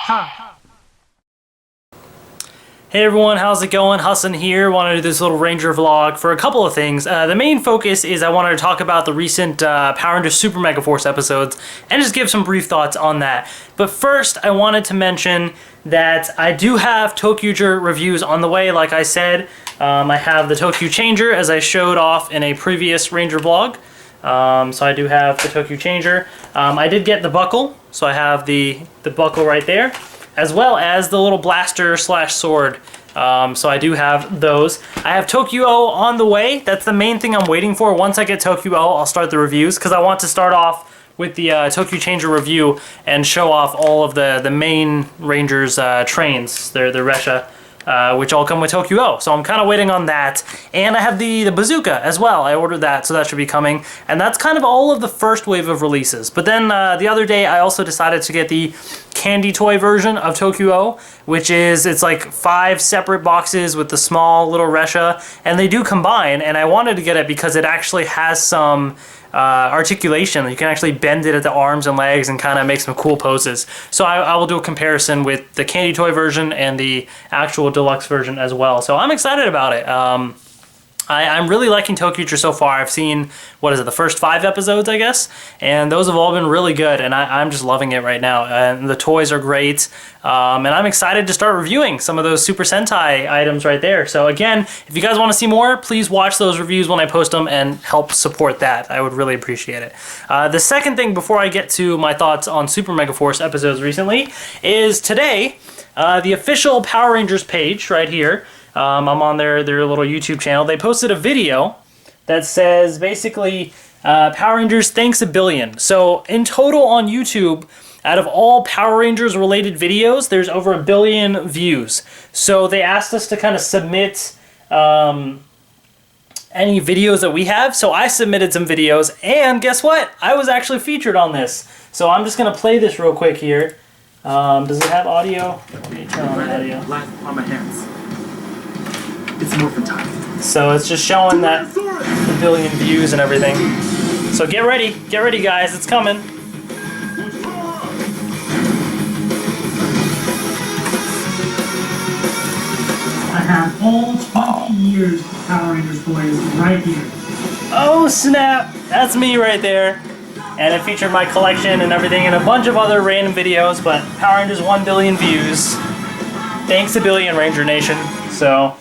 Hey everyone, how's it going? Hassan here. Want to do this little Ranger vlog for a couple of things. The main focus is I wanted to talk about the recent Power Rangers Super Mega Force episodes and just give some brief thoughts on that. But first, I wanted to mention that I do have ToQger reviews on the way. Like I said, I have the ToQ Changer as I showed off in a previous Ranger vlog. So I do have the ToQ Changer. I did get the buckle, so I have the buckle right there, as well as the little blaster slash sword. So I do have those. I have ToQo on the way. That's the main thing I'm waiting for. Once I get ToQo, I'll start the reviews, because I want to start off with the ToQ Changer review and show off all of the main Rangers trains, their Resha, which all come with ToQo. So I'm kind of waiting on that. And I have the bazooka as well. I ordered that, so that should be coming. And that's kind of all of the first wave of releases. But then the other day, I also decided to get the candy toy version of ToQo, which is, it's like 5 separate boxes with the small little Resha, and they do combine. And I wanted to get it because it actually has some articulation. You can actually bend it at the arms and legs and kind of make some cool poses. So I will do a comparison with the candy toy version and the actual deluxe version as well. So I'm excited about it. I'm really liking ToQger so far. I've seen, what is it, the first 5 episodes, I guess? And those have all been really good, and I'm just loving it right now. And the toys are great, and I'm excited to start reviewing some of those Super Sentai items right there. So again, if you guys want to see more, please watch those reviews when I post them and help support that. I would really appreciate it. The second thing, before I get to my thoughts on Super Mega Force episodes recently, is today, the official Power Rangers page right here, I'm on their little YouTube channel. They posted a video that says basically Power Rangers thanks a billion. So in total on YouTube, out of all Power Rangers related videos, there's over 1 billion views. So they asked us to kind of submit any videos that we have. So I submitted some videos, and guess what? I was actually featured on this. So I'm just gonna play this real quick here. Does it have audio? Let me turn on the audio. Life on my hands. It's morphin' time. So it's just showing that the 1 billion views and everything. So get ready guys, it's coming. I have all 20 years of Power Rangers toys right here. Oh snap, that's me right there. And it featured my collection and everything and a bunch of other random videos, but Power Rangers 1 billion views. Thanks a billion, Ranger Nation. So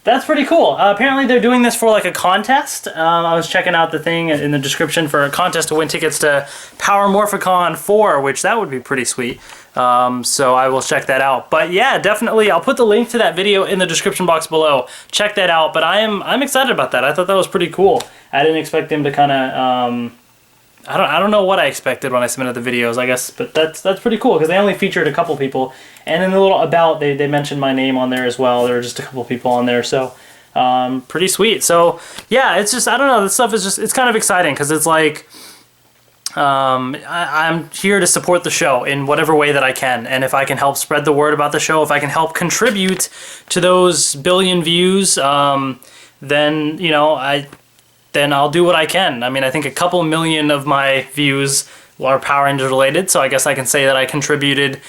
that's pretty cool. Apparently they're doing this for like a contest. I was checking out the thing in the description for a contest to win tickets to Power Morphicon 4, which that would be pretty sweet. So I will check that out. But yeah, definitely, I'll put the link to that video in the description box below. Check that out. But I'm excited about that. I thought that was pretty cool. I didn't expect them to kind of I don't know what I expected when I submitted the videos, I guess, but that's pretty cool because they only featured a couple people, and in the little about they mentioned my name on there as well. There were just a couple people on there, so pretty sweet. So yeah, it's just, I don't know, this stuff is just, it's kind of exciting because it's like I'm here to support the show in whatever way that I can, and if I can help spread the word about the show, if I can help contribute to those 1 billion views, then you know, then I'll do what I can. I mean, I think a couple million of my views are Power Rangers related, so I guess I can say that I contributed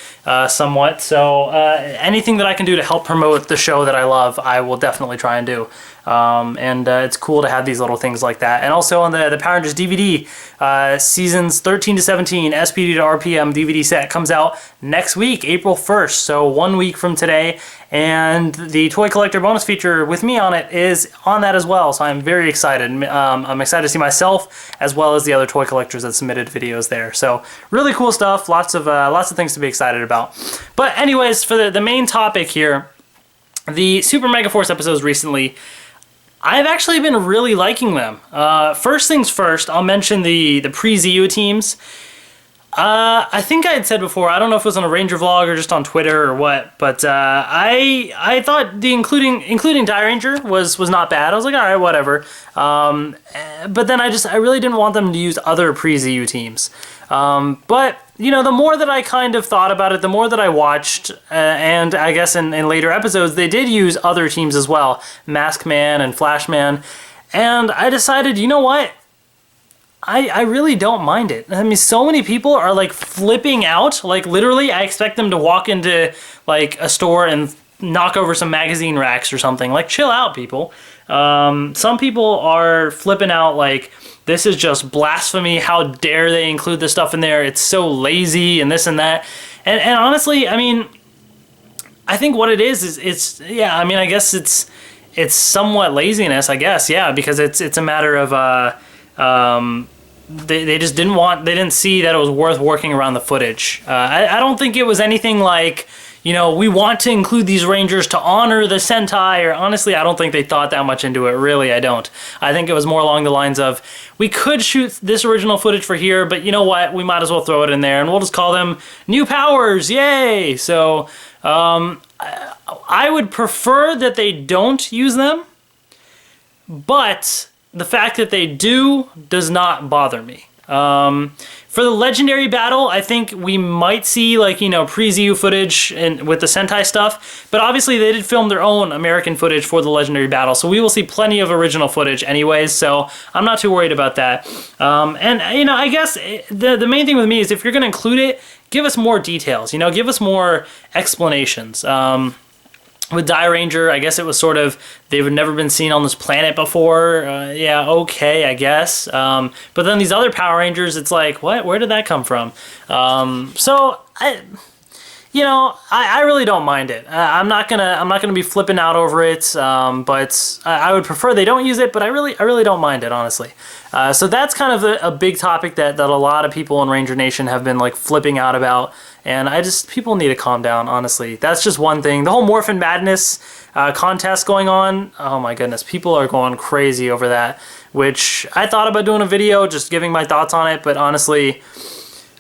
somewhat. So anything that I can do to help promote the show that I love, I will definitely try and do. It's cool to have these little things like that. And also on the Power Rangers DVD, seasons 13 to 17, SPD to RPM DVD set comes out next week, April 1st, so 1 week from today. And the Toy Collector bonus feature with me on it is on that as well, so I'm very excited. I'm excited to see myself as well as the other toy collectors that submitted videos there. So really cool stuff, lots of things to be excited about. But anyways, for the main topic here, the Super Mega Force episodes recently, I've actually been really liking them. First things first, I'll mention the Pre-Zyu teams. I think I had said before, I don't know if it was on a Ranger vlog or just on Twitter or what, but I thought the including Die Ranger was not bad. I was like, all right, whatever. But then I really didn't want them to use other Pre-Zyu teams. But you know, the more that I kind of thought about it, the more that I watched, and I guess in later episodes, they did use other teams as well, Maskman and Flashman, and I decided, you know what? I really don't mind it. I mean, so many people are like flipping out. Like literally, I expect them to walk into like a store and knock over some magazine racks or something. Like, chill out, people. Some people are flipping out like, this is just blasphemy. How dare they include this stuff in there? It's so lazy and this and that. And honestly, I mean, I think what it is it's, yeah, I mean, I guess it's somewhat laziness, I guess. Yeah, because it's a matter of, they just didn't see that it was worth working around the footage. I don't think it was anything like, you know, we want to include these Rangers to honor the Sentai, or honestly, I don't think they thought that much into it. Really, I don't. I think it was more along the lines of, we could shoot this original footage for here, but you know what? We might as well throw it in there, and we'll just call them New Powers, yay! So, I would prefer that they don't use them, but the fact that they do does not bother me. For the legendary battle, I think we might see, like, you know, Pre-Zyu footage and with the Sentai stuff, but obviously they did film their own American footage for the legendary battle, so we will see plenty of original footage anyways, so I'm not too worried about that. And, you know, I guess the main thing with me is if you're going to include it, give us more details, you know, give us more explanations. With Die Ranger, I guess it was sort of, they've never been seen on this planet before. Yeah, okay, I guess. But then these other Power Rangers, it's like, what? Where did that come from? So I really don't mind it. I'm not gonna be flipping out over it. But I would prefer they don't use it. But I really don't mind it, honestly. So that's kind of a big topic that a lot of people in Ranger Nation have been like flipping out about. And people need to calm down, honestly. That's just one thing. The whole Morphin Madness contest going on, oh my goodness, people are going crazy over that, which I thought about doing a video, just giving my thoughts on it, but honestly,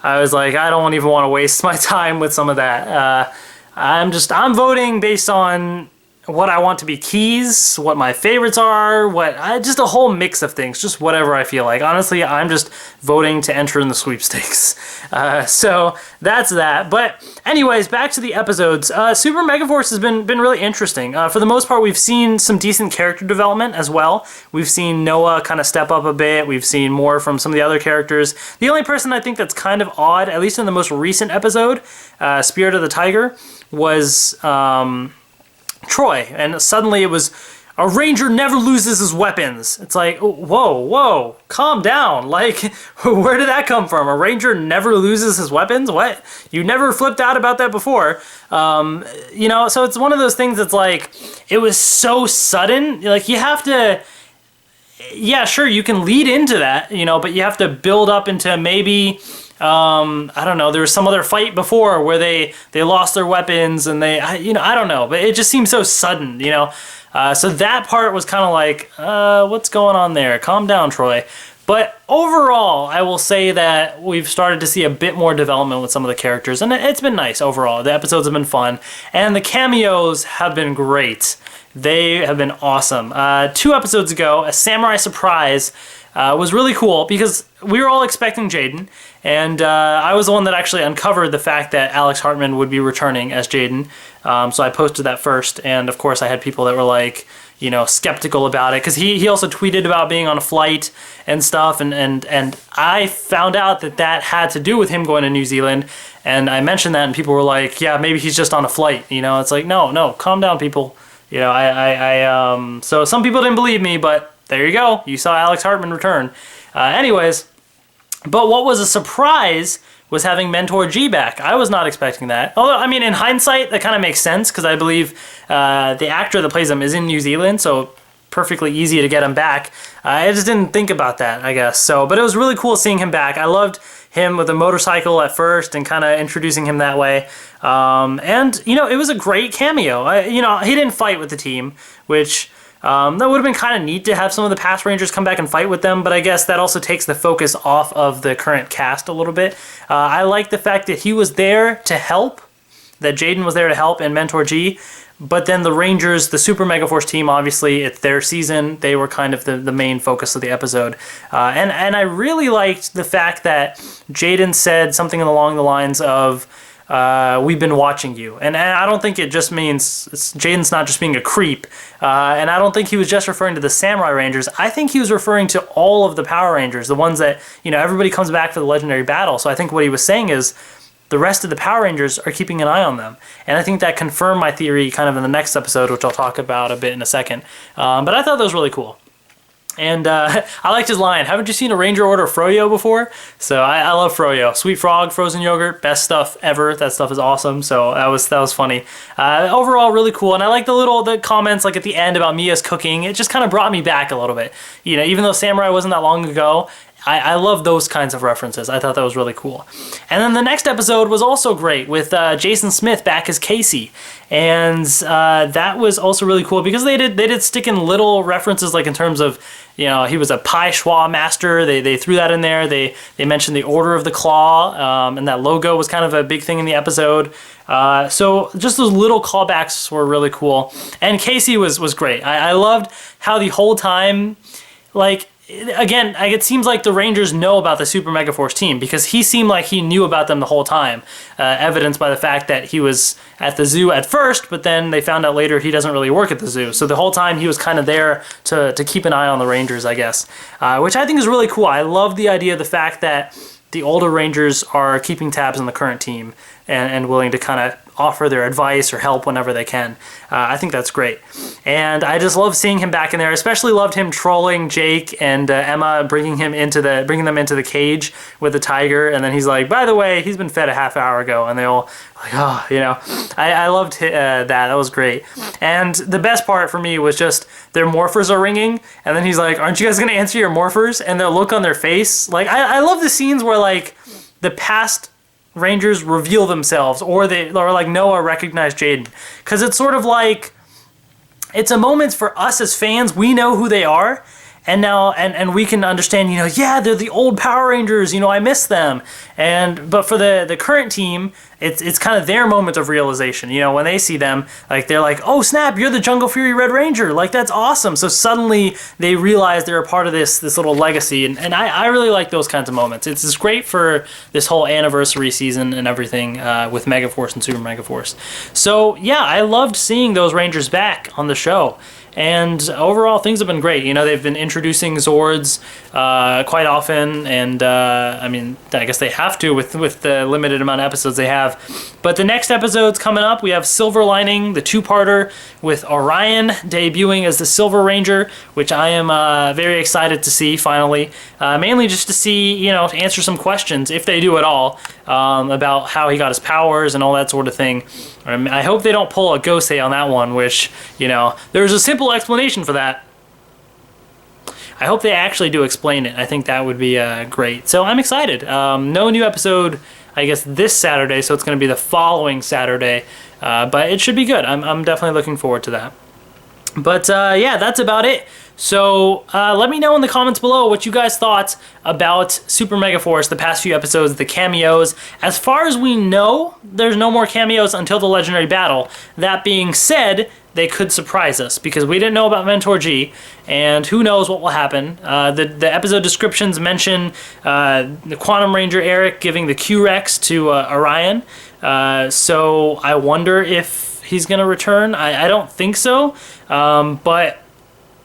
I was like, I don't even want to waste my time with some of that. I'm voting based on what I want to be keys, what my favorites are, just a whole mix of things, just whatever I feel like. Honestly, I'm just voting to enter in the sweepstakes. So that's that. But anyways, back to the episodes. Super Megaforce has been really interesting. For the most part, we've seen some decent character development as well. We've seen Noah kind of step up a bit. We've seen more from some of the other characters. The only person I think that's kind of odd, at least in the most recent episode, Spirit of the Tiger, was Troy, and suddenly it was, a Ranger never loses his weapons. It's like, whoa, calm down. Like, where did that come from? A Ranger never loses his weapons? What? You never flipped out about that before. You know, so it's one of those things that's like, it was so sudden. Like, you have to, yeah, sure, you can lead into that, you know, but you have to build up into maybe, I don't know, there was some other fight before where they lost their weapons and I don't know, but it just seemed so sudden, you know. So that part was kind of like, what's going on there? Calm down, Troy. But overall, I will say that we've started to see a bit more development with some of the characters, and it's been nice overall. The episodes have been fun, and the cameos have been great. They have been awesome. 2 episodes ago, a Samurai Surprise was really cool because we were all expecting Jaden, and I was the one that actually uncovered the fact that Alex Hartman would be returning as Jaden. So I posted that first, and of course I had people that were like, you know, skeptical about it, because he also tweeted about being on a flight and stuff, and I found out that had to do with him going to New Zealand, and I mentioned that, and people were like, yeah, maybe he's just on a flight, you know. It's like, no, calm down, people. You know, so some people didn't believe me, but there you go. You saw Alex Hartman return. Anyways, but what was a surprise was having Mentor G back. I was not expecting that. Although, I mean, in hindsight, that kind of makes sense, because I believe the actor that plays him is in New Zealand, so perfectly easy to get him back. I just didn't think about that, I guess. So, but it was really cool seeing him back. I loved him with a motorcycle at first and kind of introducing him that way. And, you know, it was a great cameo. You know, he didn't fight with the team, which that would have been kind of neat to have some of the past Rangers come back and fight with them, but I guess that also takes the focus off of the current cast a little bit. I like the fact that he was there to help, that Jaden was there to help and Mentor G, but then the Rangers, the Super Megaforce team, obviously, it's their season. They were kind of the main focus of the episode. And I really liked the fact that Jaden said something along the lines of, we've been watching you. And I don't think it just means Jaden's not just being a creep. And I don't think he was just referring to the Samurai Rangers. I think he was referring to all of the Power Rangers, the ones that, everybody comes back for the legendary battle. So I think what he was saying is the rest of the Power Rangers are keeping an eye on them. And I think that confirmed my theory kind of in the next episode, which I'll talk about a bit in a second. But I thought that was really cool. And I liked his line, haven't you seen a Ranger order Froyo before? So I love Froyo. Sweet Frog, frozen yogurt, best stuff ever. That stuff is awesome. So that was funny. Overall, really cool. And I like the comments like at the end about Mia's cooking. It just kind of brought me back a little bit. Even though Samurai wasn't that long ago, I love those kinds of references. I thought that was really cool. And then the next episode was also great with Jason Smith back as Casey. And that was also really cool because they did stick in little references like in terms of, he was a Pai Schwa master. They threw that in there. They mentioned the Order of the Claw, and that logo was kind of a big thing in the episode. So just those little callbacks were really cool. And Casey was great. I loved how the whole time, again, it seems like the Rangers know about the Super Mega Force team because he seemed like he knew about them the whole time, evidenced by the fact that he was at the zoo at first, but then they found out later he doesn't really work at the zoo. So the whole time he was kind of there to keep an eye on the Rangers, I guess, which I think is really cool. I love the idea of the fact that the older Rangers are keeping tabs on the current team and willing to kind of offer their advice or help whenever they can. I think that's great. And I just love seeing him back in there. Especially loved him trolling Jake and Emma, bringing them into the cage with the tiger. And then he's like, by the way, he's been fed a half hour ago. And they all like, I loved that. That was great. And the best part for me was just their morphers are ringing. And then he's like, aren't you guys going to answer your morphers? And the look on their face. I love the scenes where the past Rangers reveal themselves or like Noah recognized Jaden, because it's sort of like it's a moment for us as fans. We know who they are, and now and we can understand, yeah, they're the old Power Rangers, I miss them. But for the current team, it's kind of their moment of realization. When they see them, they're like, oh snap, you're the Jungle Fury Red Ranger, that's awesome. So suddenly they realize they're a part of this little legacy, and I really like those kinds of moments. It's just great for this whole anniversary season and everything with Megaforce and Super Megaforce. So yeah, I loved seeing those Rangers back on the show. And overall, things have been great. They've been introducing Zords quite often, and I guess they have to with the limited amount of episodes they have. But the next episode's coming up. We have Silver Lining, the two-parter with Orion debuting as the Silver Ranger, which I am very excited to see finally. Mainly just to see, to answer some questions, if they do at all, about how he got his powers and all that sort of thing. I hope they don't pull a Gosei on that one, which, there's a simple explanation for that. I hope they actually do explain it. I think that would be great. So I'm excited. No new episode, I guess, this Saturday, so it's going to be the following Saturday. But it should be good. I'm definitely looking forward to that. But yeah, that's about it. So let me know in the comments below what you guys thought about Super Megaforce, the past few episodes, the cameos. As far as we know, there's no more cameos until the Legendary Battle. That being said, they could surprise us because we didn't know about Mentor G, and who knows what will happen. The episode descriptions mention the Quantum Ranger Eric giving the Q-Rex to Orion. So I wonder if he's going to return. I don't think so, but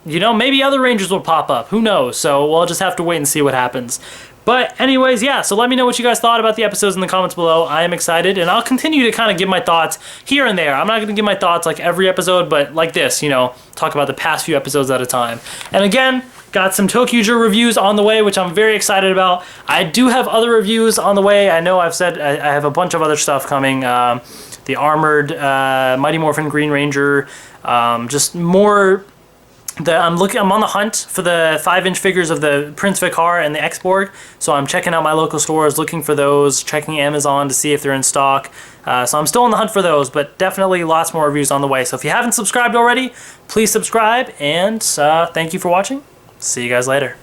maybe other Rangers will pop up. Who knows? So we'll just have to wait and see what happens. But anyways, yeah, so let me know what you guys thought about the episodes in the comments below. I am excited, and I'll continue to kind of give my thoughts here and there. I'm not going to give my thoughts like every episode, but like this, talk about the past few episodes at a time. And again, got some Tokyo reviews on the way, which I'm very excited about. I do have other reviews on the way. I know I've said I have a bunch of other stuff coming. The Armored Mighty Morphin Green Ranger, just more... I'm on the hunt for the 5-inch figures of the Prince Vicar and the X-Borg, so I'm checking out my local stores, looking for those, checking Amazon to see if they're in stock. So I'm still on the hunt for those, but definitely lots more reviews on the way. So if you haven't subscribed already, please subscribe, and thank you for watching. See you guys later.